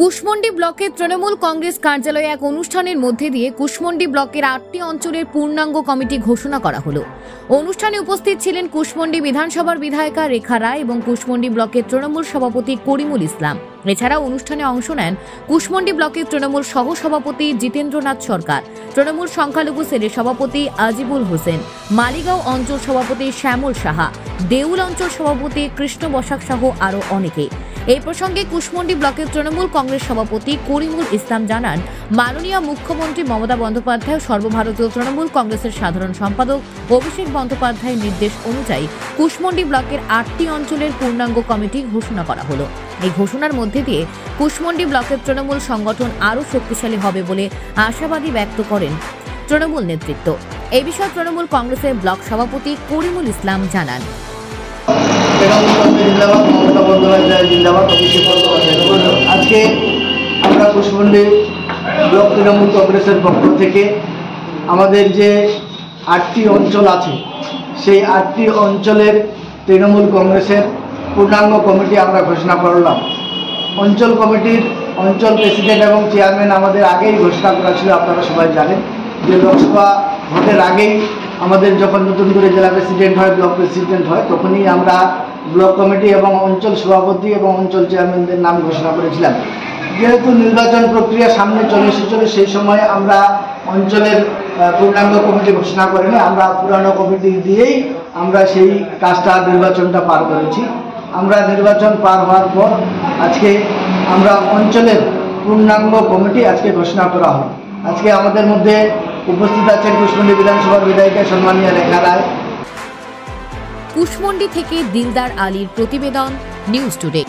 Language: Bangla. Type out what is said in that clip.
কুশমন্ডি ব্লকের তৃণমূল কংগ্রেস কার্যালয়ে এক অনুষ্ঠানের মধ্যে দিয়ে কুশমন্ডি ব্লকের 8টি অঞ্চলের পূর্ণাঙ্গ কমিটি ঘোষণা করা হলো। অনুষ্ঠানে উপস্থিত ছিলেন কুশমন্ডি বিধানসভার বিধায়িকা রেখা রায় এবং কুশমন্ডি ব্লকের তৃণমূল সভাপতি করিমুল ইসলাম। এছাড়াও অনুষ্ঠানে অংশ নেন কুশমন্ডি ব্লকের তৃণমূল সহ সভাপতি জিতেন্দ্রনাথ সরকার, তৃণমূল সংখ্যালঘু সেলের সভাপতি আজিবুল হোসেন, মালিগাঁও অঞ্চল সভাপতি শ্যামল সাহা, দেউল অঞ্চল সভাপতি কৃষ্ণ বসাক সহ আরও অনেকে। এই প্রসঙ্গে কুশমন্ডি ব্লকের তৃণমূল কংগ্রেস সভাপতি করিমুল ইসলাম জানান, মাননীয় মুখ্যমন্ত্রী মমতা বন্দ্যোপাধ্যায় সর্বভারতীয় তৃণমূল কংগ্রেসের সাধারণ সম্পাদক অভিষেক বন্দ্যোপাধ্যায়ের নির্দেশ অনুযায়ী কুশমন্ডি ব্লকের 8টি অঞ্চলের পূর্ণাঙ্গ কমিটি ঘোষণা করা হলো। এই ঘোষণার মধ্যে দিয়ে কুশমন্ডি ব্লকের তৃণমূল সংগঠন আরও শক্তিশালী হবে বলে আশাবাদী ব্যক্ত করেন তৃণমূল নেতৃত্ব। এই বিষয়ে তৃণমূল কংগ্রেসের ব্লক সভাপতি করিমুল ইসলাম জানান, আজকে আমরা কুশমন্ডি ব্লক তৃণমূল কংগ্রেসের পক্ষ থেকে আমাদের যে 8টি অঞ্চল আছে সেই 8টি অঞ্চলের তৃণমূল কংগ্রেসের পূর্ণাঙ্গ কমিটি আমরা ঘোষণা করলাম। অঞ্চল কমিটির অঞ্চল প্রেসিডেন্ট এবং চেয়ারম্যান আমাদের আগেই ঘোষণা করা ছিল। আপনারা সবাই জানেন যে লোকসভা ভোটের আগেই আমাদের যখন নতুন করে জেলা প্রেসিডেন্ট হয়, ব্লক প্রেসিডেন্ট হয়, তখনই আমরা ব্লক কমিটি এবং অঞ্চল সভাপতি এবং অঞ্চল চেয়ারম্যানদের নাম ঘোষণা করেছিলাম। যেহেতু নির্বাচন প্রক্রিয়া সামনে চলে এসেছিল, সেই সময় আমরা অঞ্চলের পূর্ণাঙ্গ কমিটি ঘোষণা করিনি। আমরা পুরানো কমিটি দিয়েই আমরা সেই কাজটা নির্বাচনটা পার করেছি। আমরা নির্বাচন পার হওয়ার পর আজকে আমরা অঞ্চলের পূর্ণাঙ্গ কমিটি আজকে ঘোষণা করা হলো। আজকে আমাদের মধ্যে উপস্থিত আছেন কুশমন্ডি বিধানসভার বিধায়িকা সম্মানীয় রেখা রায়। কুশমন্ডি থেকে দিলদার আলীর প্রতিবেদন, নিউজ টুডে।